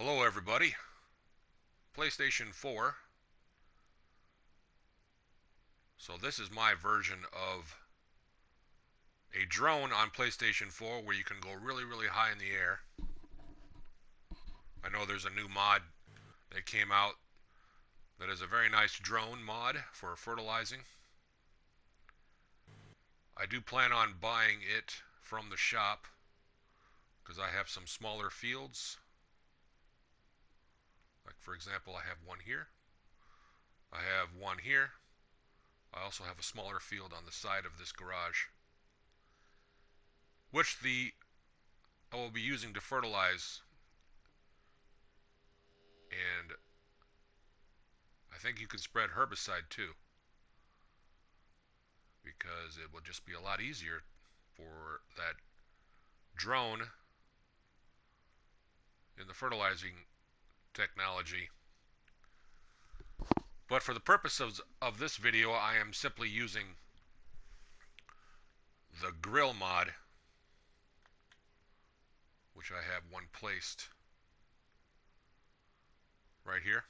Hello everybody, PlayStation 4. So this is my version of a drone on PlayStation 4 where you can go really high in the air. I know there's a new mod that came out that is a very nice drone mod for fertilizing. I do plan on buying it from the shop because I have some smaller fields. Like for example, I have one here. I have one here. I also have a smaller field on the side of this garage, which I will be using to fertilize, and I think you can spread herbicide too, because it will just be a lot easier for that drone in the fertilizing technology. But for the purposes of this video, I am simply using the grill mod, which I have one placed right here.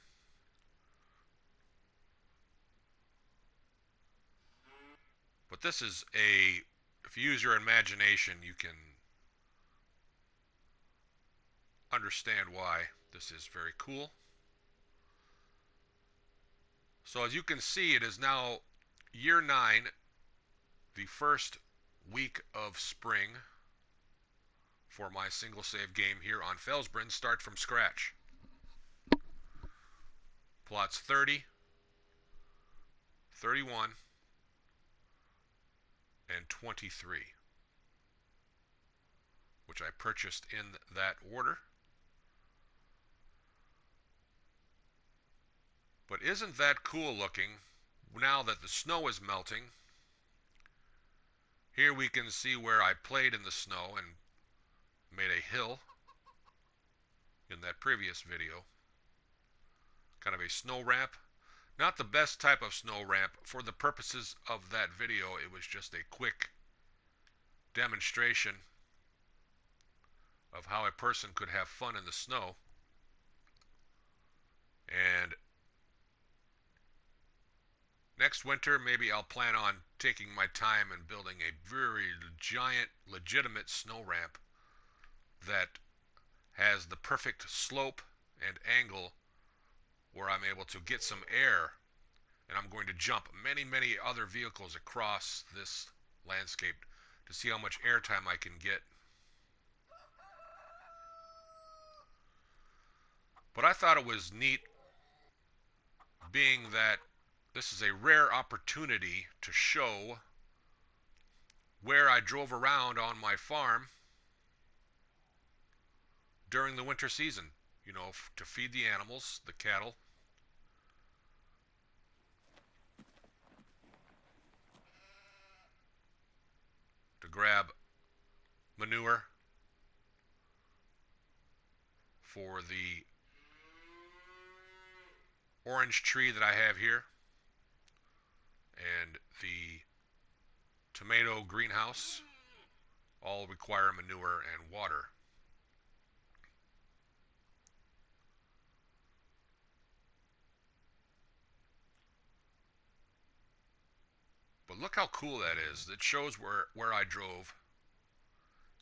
But this is if you use your imagination, you can understand why this is very cool. So as you can see, it is now year 9, the first week of spring for my single save game here on Felsbrunn. Start from scratch. Plots 30, 31, and 23, which I purchased in that order. But isn't that cool looking now that the snow is melting? Here we can see where I played in the snow and made a hill in that previous video. Kind of a snow ramp. Not the best type of snow ramp. For the purposes of that video, it was just a quick demonstration of how a person could have fun in the snow. And next winter, maybe I'll plan on taking my time and building a very giant, legitimate snow ramp that has the perfect slope and angle where I'm able to get some air, and I'm going to jump many other vehicles across this landscape to see how much airtime I can get. But I thought it was neat, being that this is a rare opportunity to show where I drove around on my farm during the winter season, you know, to feed the animals, the cattle. To grab manure for the orange tree that I have here, and the tomato greenhouse all require manure and water. But look how cool that is. It shows where I drove.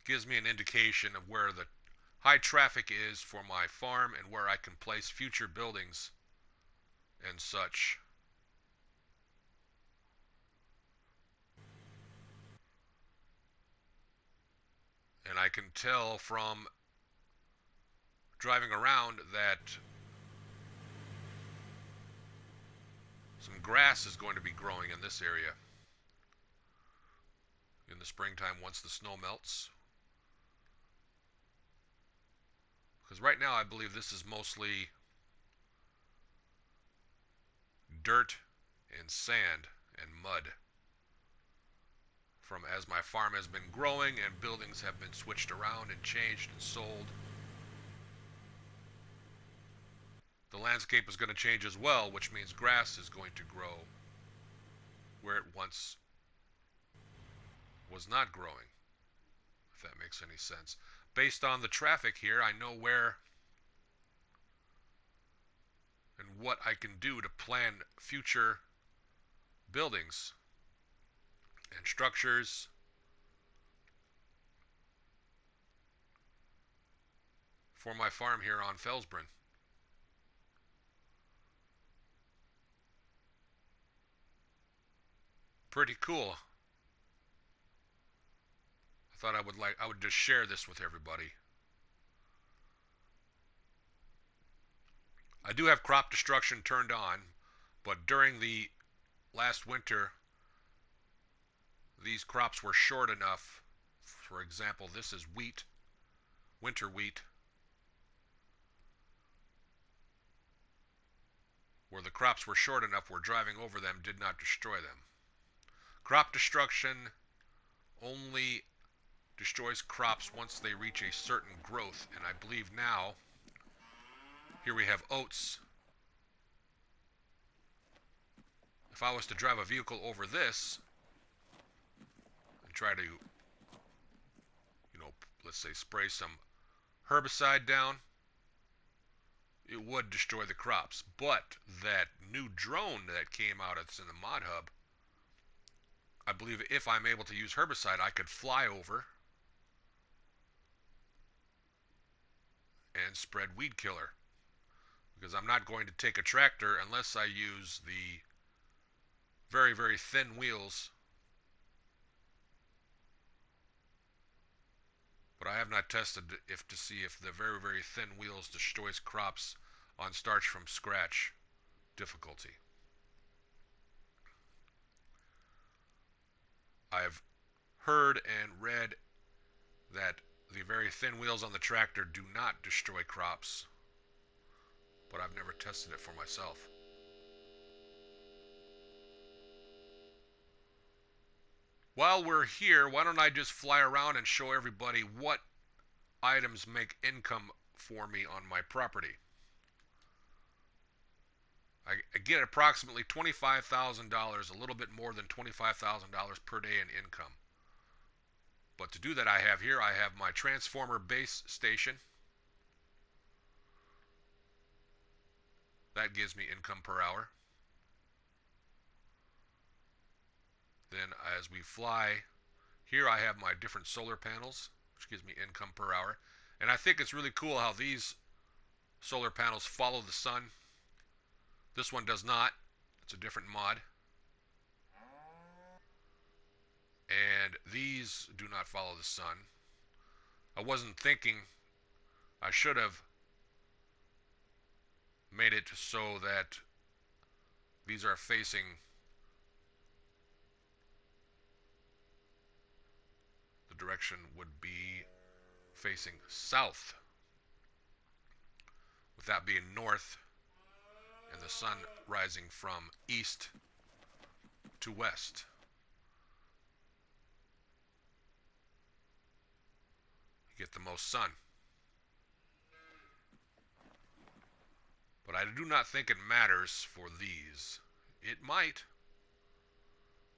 Gives me an indication of where the high traffic is for my farm and where I can place future buildings and such. And I can tell from driving around that some grass is going to be growing in this area in the springtime once the snow melts. Because right now I believe this is mostly dirt and sand and mud from as my farm has been growing and buildings have been switched around and changed and sold. The landscape is going to change as well, which means grass is going to grow where it once was not growing, if that makes any sense. Based on the traffic here, I know where and what I can do to plan future buildings and structures. For my farm here on Felsbrunn. Pretty cool. I thought I would just share this with everybody. I do have crop destruction turned on, but during the last winter, these crops were short enough. For example, this is wheat, winter wheat, where the crops were short enough where driving over them did not destroy them. Crop destruction only destroys crops once they reach a certain growth, and I believe now, here we have oats. If I was to drive a vehicle over this and try to, let's say spray some herbicide down, it would destroy the crops. But that new drone that came out, it's in the mod hub, I believe if I'm able to use herbicide, I could fly over and spread weed killer. Because I'm not going to take a tractor unless I use the very, very thin wheels. But I have not tested to see if the very, very thin wheels destroys crops on starch from scratch difficulty. I've heard and read that the very thin wheels on the tractor do not destroy crops, but I've never tested it for myself. While we're here, why don't I just fly around and show everybody what items make income for me on my property. I get approximately $25,000, a little bit more than $25,000 per day in income. But to do that, I have my transformer base station. That gives me income per hour. Then as we fly, here I have my different solar panels, which gives me income per hour. And I think it's really cool how these solar panels follow the sun. This one does not. It's a different mod. And these do not follow the sun. I wasn't thinking I should have made it so that these are facing the direction would be facing south, with that being north and the sun rising from east to west. You get the most sun. But I do not think it matters for these. It might.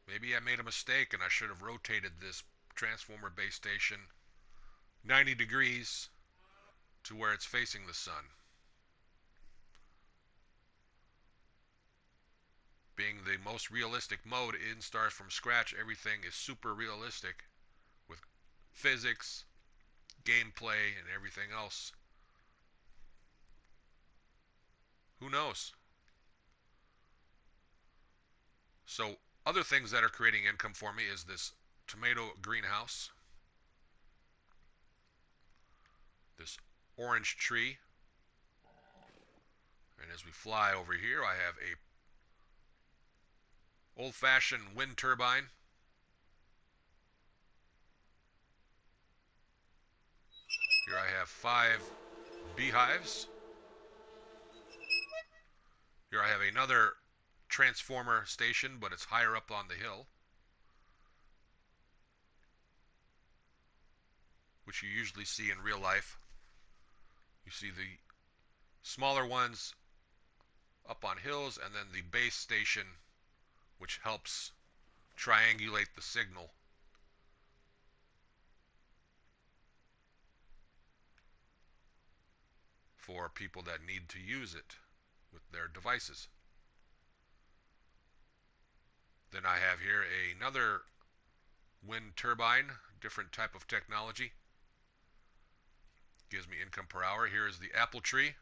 Maybe I made a mistake and I should have rotated this transformer base station 90 degrees to where it's facing the sun. Being the most realistic mode in Stars from Scratch, everything is super realistic with physics, gameplay, and everything else. Who knows? So other things that are creating income for me is this tomato greenhouse, this orange tree, and as we fly over here I have a old-fashioned wind turbine. Here I have 5 beehives. Here I have another transformer station, but it's higher up on the hill, which you usually see in real life. You see the smaller ones up on hills, and then the base station, which helps triangulate the signal. For people that need to use it. with their devices. Then I have here another wind turbine, different type of technology. Gives me income per hour. Here is the apple tree.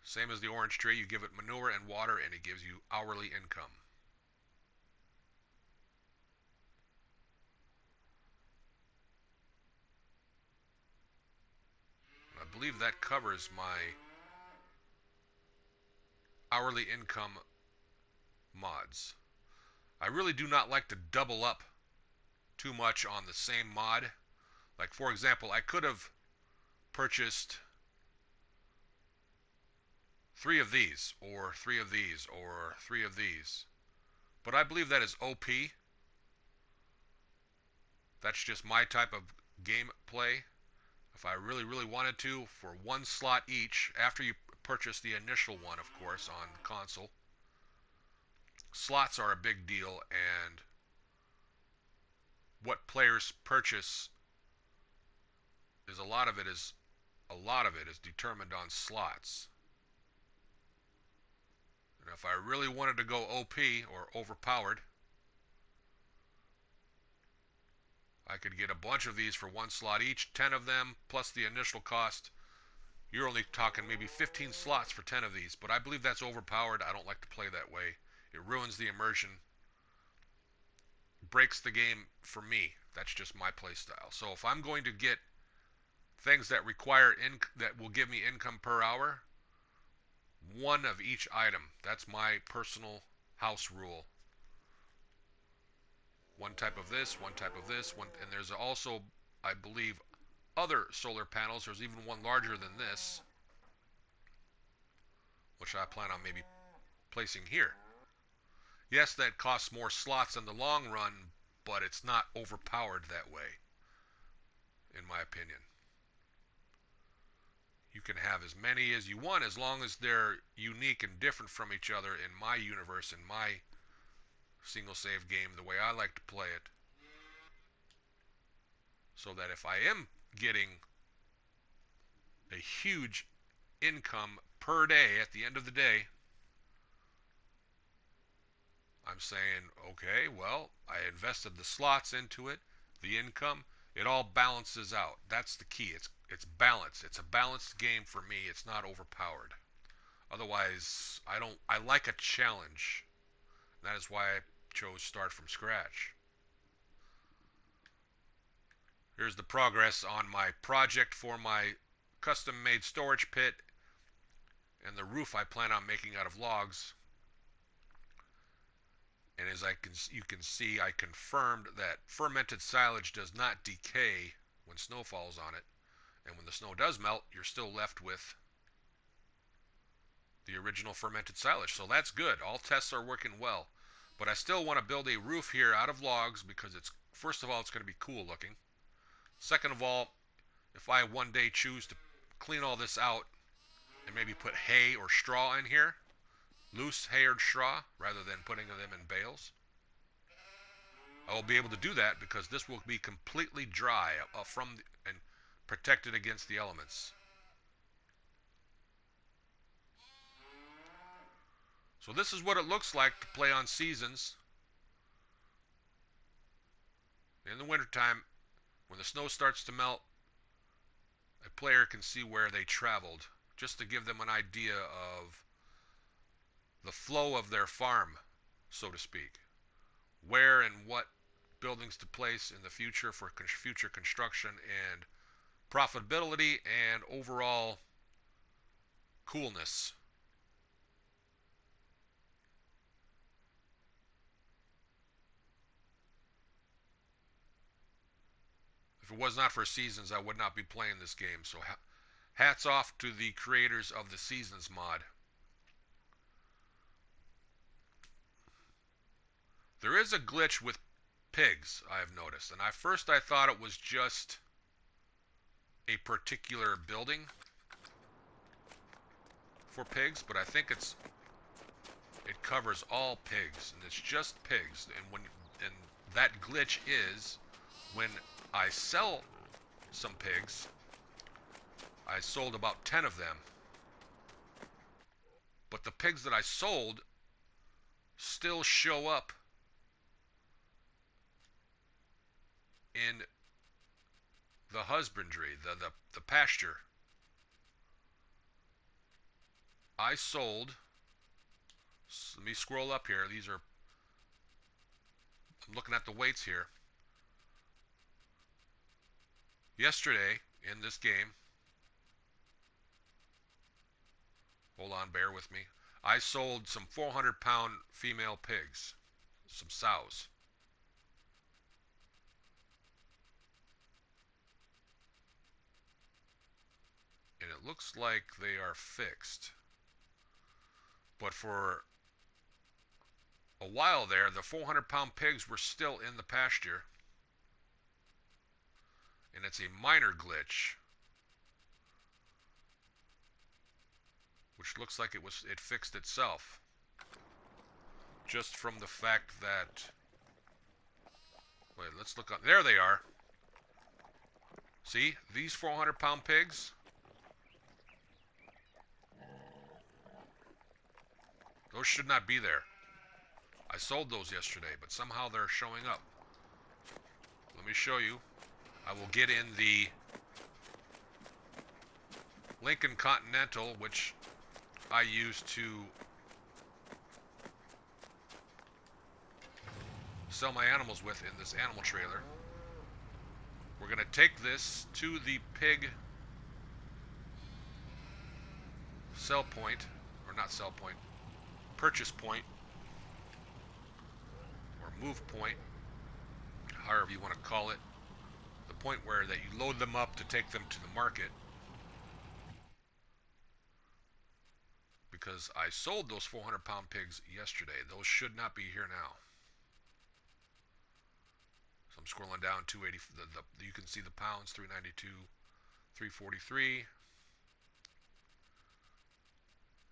Same as the orange tree, you give it manure and water and it gives you hourly income. I believe that covers my hourly income mods. I really do not like to double up too much on the same mod. Like, for example, I could have purchased 3 of these, or 3 of these, or 3 of these. But I believe that is OP. That's just my type of gameplay. If I really, really wanted to, for 1 slot each, after you purchase the initial one, of course, on console. Slots are a big deal, and what players purchase is a lot of it is determined on slots. And if I really wanted to go OP or overpowered, I could get a bunch of these for 1 slot each, 10 of them plus the initial cost. You're only talking maybe 15 slots for 10 of these, but I believe that's overpowered. I don't like to play that way. It ruins the immersion, breaks the game for me. That's just my play style. So if I'm going to get things that require that will give me income per hour, 1 of each item. That's my personal house rule. 1 type of this, 1 type of this, and there's also, I believe, other solar panels. There's even one larger than this, which I plan on maybe placing here. Yes, that costs more slots in the long run, but it's not overpowered that way, in my opinion. You can have as many as you want as long as they're unique and different from each other in my universe, in my single save game, the way I like to play it. So that if I am getting a huge income per day at the end of the day, I'm saying, okay, well, I invested the slots into it, the income, it all balances out. That's the key. It's balance. It's a balanced game for me. It's not overpowered. Otherwise, I like a challenge. That is why I chose start from scratch. Here's the progress on my project for my custom-made storage pit and the roof I plan on making out of logs. And as you can see, I confirmed that fermented silage does not decay when snow falls on it. And when the snow does melt, you're still left with the original fermented silage. So that's good. All tests are working well. But I still want to build a roof here out of logs because it's, first of all, it's going to be cool looking. Second of all, if I one day choose to clean all this out and maybe put hay or straw in here, loose hay or straw, rather than putting them in bales, I will be able to do that because this will be completely dry and protected against the elements. So this is what it looks like to play on seasons. In the wintertime, when the snow starts to melt, a player can see where they traveled, just to give them an idea of the flow of their farm, so to speak. Where and what buildings to place in the future for future construction and profitability and overall coolness. If it was not for Seasons, I would not be playing this game. So hats off to the creators of the Seasons mod. There is a glitch with pigs, I've noticed. And at first I thought it was just a particular building for pigs, but I think it covers all pigs, and it's just pigs. And that glitch is when I sell some pigs, I sold about 10 of them. But the pigs that I sold still show up in the husbandry, the pasture. I sold, let me scroll up here. These are, I'm looking at the weights here. Yesterday in this game, hold on, bear with me. I sold some 400-pound female pigs, some sows. And it looks like they are fixed. But for a while there, the 400-pound pigs were still in the pasture. And it's a minor glitch, which looks like it fixed itself. Just from the fact that, wait, let's look up. There they are. See, these 400-pound pigs. Those should not be there. I sold those yesterday, but somehow they're showing up. Let me show you. I will get in the Lincoln Continental, which I use to sell my animals with in this animal trailer. We're going to take this to the pig sell point, or not sell point, purchase point, or move point, however you want to call it. The point where that you load them up to take them to the market. Because I sold those 400-pound pigs yesterday. Those should not be here now. So I'm scrolling down 280. You can see the pounds, 392, 343.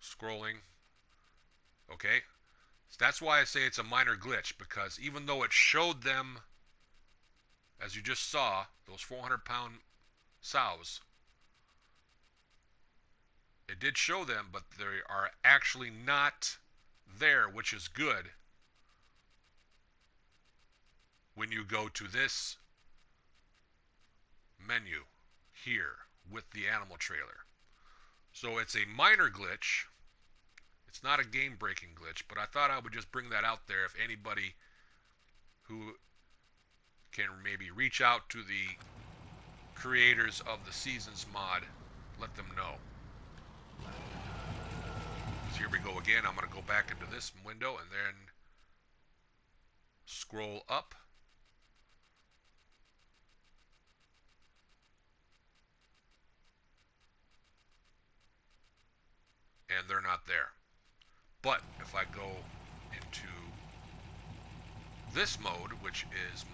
Scrolling. Okay. So that's why I say it's a minor glitch, because even though it showed them, as you just saw, those 400-pound sows, it did show them, but they are actually not there, which is good when you go to this menu here with the animal trailer. So it's a minor glitch. It's not a game-breaking glitch, but I thought I would just bring that out there if anybody who can maybe reach out to the creators of the Seasons mod, let them know. So here we go again. I'm going to go back into this window and then scroll up. And they're not there. But if I go into this mode, which is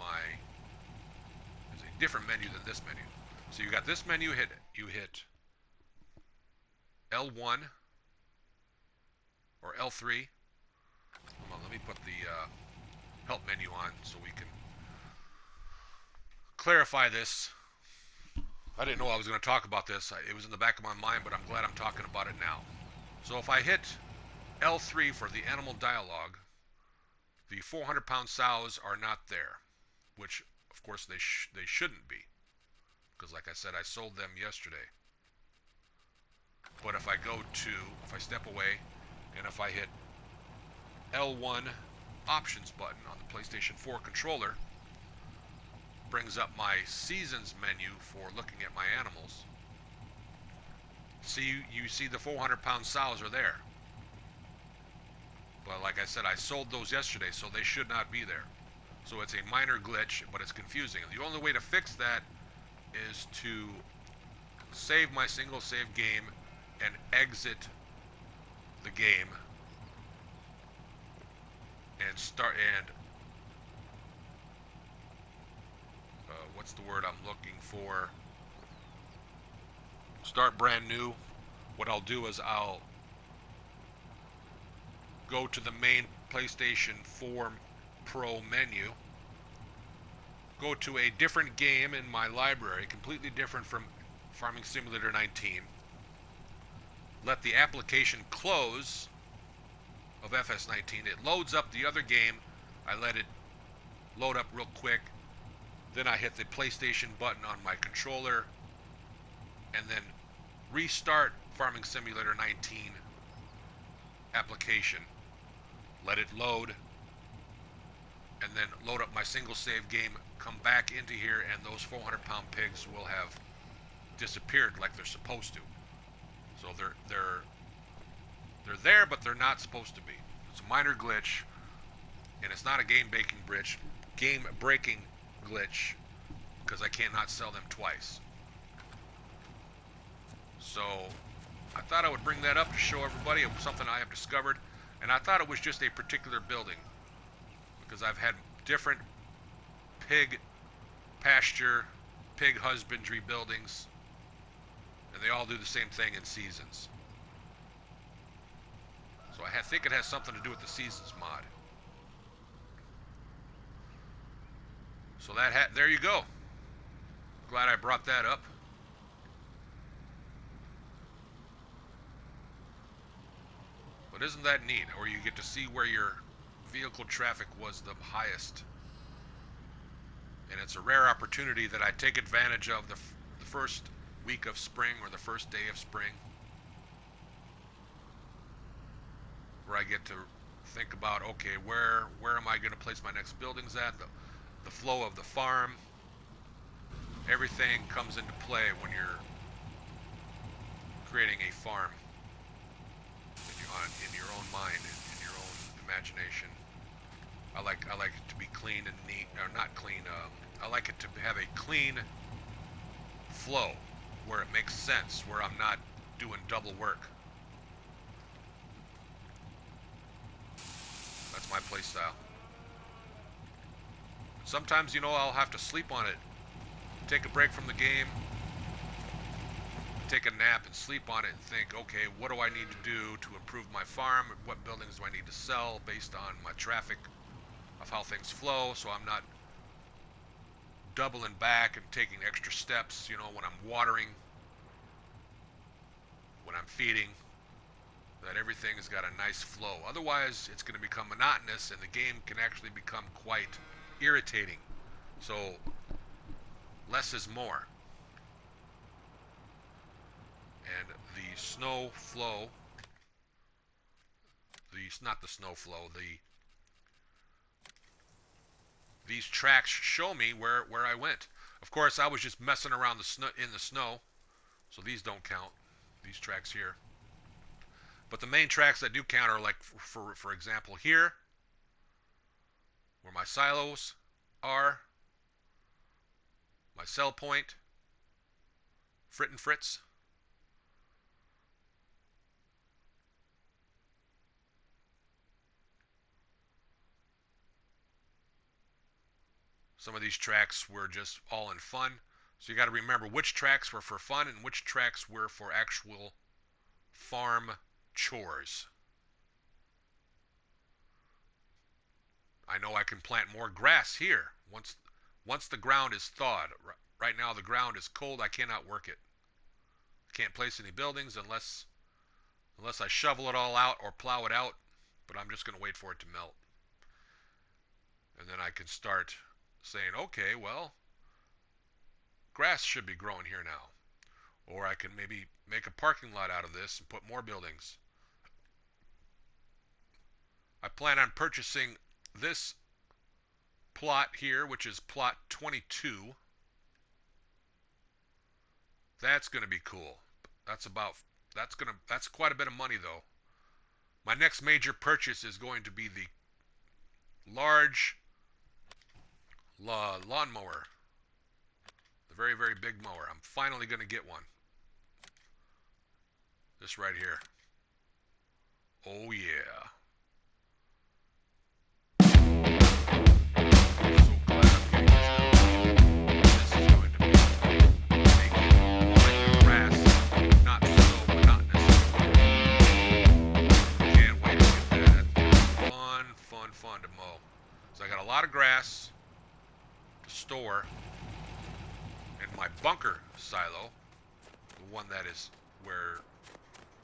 a different menu than this menu. So you got this menu, you hit L1 or L3. Hold on, let me put the help menu on so we can clarify this. I didn't know I was going to talk about this. It was in the back of my mind, but I'm glad I'm talking about it now. So if I hit L3 for the animal dialogue, the 400-pound sows are not there, which of course they shouldn't be, because like I said, I sold them yesterday. But if I step away and if I hit L1 options button on the PlayStation 4 controller, brings up my seasons menu for looking at my animals. See, you see the 400-pound sows are there. But like I said, I sold those yesterday, so they should not be there. So it's a minor glitch, but it's confusing. The only way to fix that is to save my single save game and exit the game and start what's the word I'm looking for? Start brand new. What I'll do is I'll go to the main PlayStation 4 Pro menu, go to a different game in my library, completely different from Farming Simulator 19. Let the application close of FS19. It loads up the other game. I let it load up real quick. Then I hit the PlayStation button on my controller and then restart Farming Simulator 19 application. Let it load and then load up my single save game, come back into here, and those 400-pound pigs will have disappeared like they're supposed to. So they're there, but they're not supposed to be. It's a minor glitch, and it's not a game-breaking glitch, because I can't not sell them twice. So I thought I would bring that up to show everybody it was something I have discovered, and I thought it was just a particular building, because I've had different pig pasture, pig husbandry buildings, and they all do the same thing in seasons. So I think it has something to do with the seasons mod. So there you go. Glad I brought that up. But isn't that neat? Or you get to see where your vehicle traffic was the highest. And it's a rare opportunity that I take advantage of the first week of spring or the first day of spring, where I get to think about, okay, where am I going to place my next buildings at? The flow of the farm. Everything comes into play when you're creating a farm in your own mind, in your own imagination. I like it to be clean and neat, or not clean. I like it to have a clean flow where it makes sense, where I'm not doing double work. That's my play style. Sometimes, you know, I'll have to sleep on it. Take a break from the game, take a nap and sleep on it and think, okay, what do I need to do to improve my farm? What buildings do I need to sell based on my traffic of how things flow, so I'm not doubling back and taking extra steps, you know, when I'm watering, when I'm feeding, that everything has got a nice flow. Otherwise, it's going to become monotonous and the game can actually become quite irritating. So less is more. And the snow flow, these tracks show me where I went. Of course, I was just messing around in the snow, so these don't count, these tracks here. But the main tracks that do count are, like, for example, here, where my silos are, my sell point, Frit and Fritz. Some of these tracks were just all in fun. So you got to remember which tracks were for fun and which tracks were for actual farm chores. I know I can plant more grass here once the ground is thawed. Right now the ground is cold. I cannot work it. I can't place any buildings unless I shovel it all out or plow it out, but I'm just going to wait for it to melt. And then I can start saying, okay, well, grass should be growing here now. Or I can maybe make a parking lot out of this and put more buildings. I plan on purchasing this plot here, which is plot 22. That's going to be cool. That's quite a bit of money, though. My next major purchase is going to be the large lawnmower. The very, very big mower. I'm finally going to get one. This right here. Oh yeah. Fun to mow. So I got a lot of grass to store in my bunker silo. the one that is where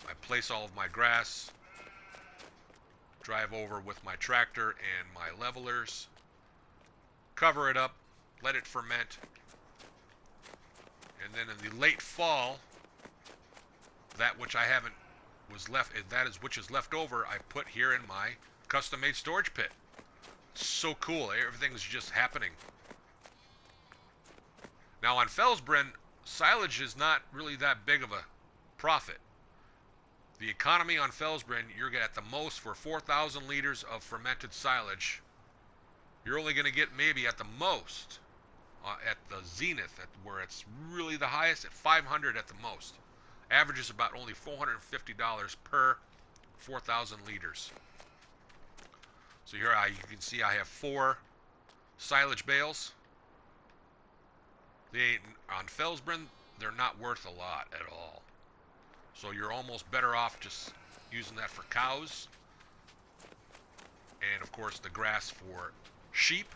I place all of my grass, drive over with my tractor and my levelers, cover it up, let it ferment, and then in the late fall, that which I haven't was left, which is left over, I put here in my custom-made storage pit. It's so cool. Everything's just happening. Now on Felsbrunn, silage is not really that big of a profit. The economy on Felsbrunn, you're going to at the most for 4,000 liters of fermented silage. You're only going to get maybe at the most, at the zenith, where it's really the highest, at 500 at the most. Average is about only $450 per 4,000 liters. So here you can see I have 4 silage bales. On Felsbrunn, they're not worth a lot at all. So you're almost better off just using that for cows. And of course the grass for sheep,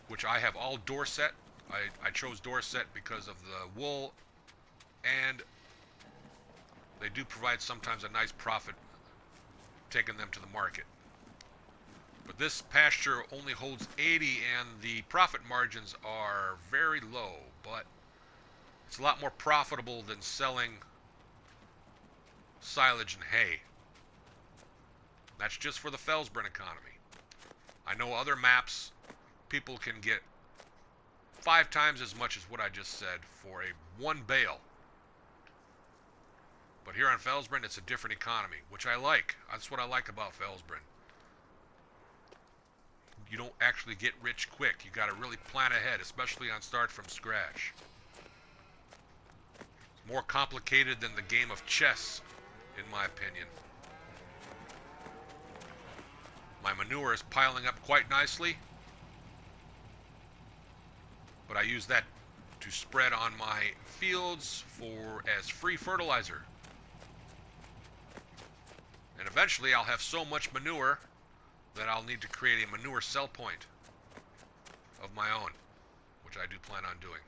which I have all Dorset. I chose Dorset because of the wool, and they do provide sometimes a nice profit taking them to the market. But this pasture only holds 80 and the profit margins are very low, but it's a lot more profitable than selling silage and hay. That's just for the Felsbrunn economy. I know other maps, people can get 5 times as much as what I just said for a 1 bale. But here on Felsbrunn, it's a different economy, which I like. That's what I like about Felsbrunn. You don't actually get rich quick. You got to really plan ahead, especially on start from scratch. It's more complicated than the game of chess, in my opinion. My manure is piling up quite nicely, but I use that to spread on my fields as free fertilizer. And eventually I'll have so much manure that I'll need to create a manure sell point of my own, which I do plan on doing.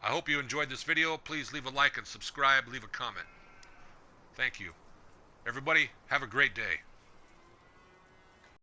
I hope you enjoyed this video. Please leave a like and subscribe, leave a comment. Thank you. Everybody, have a great day.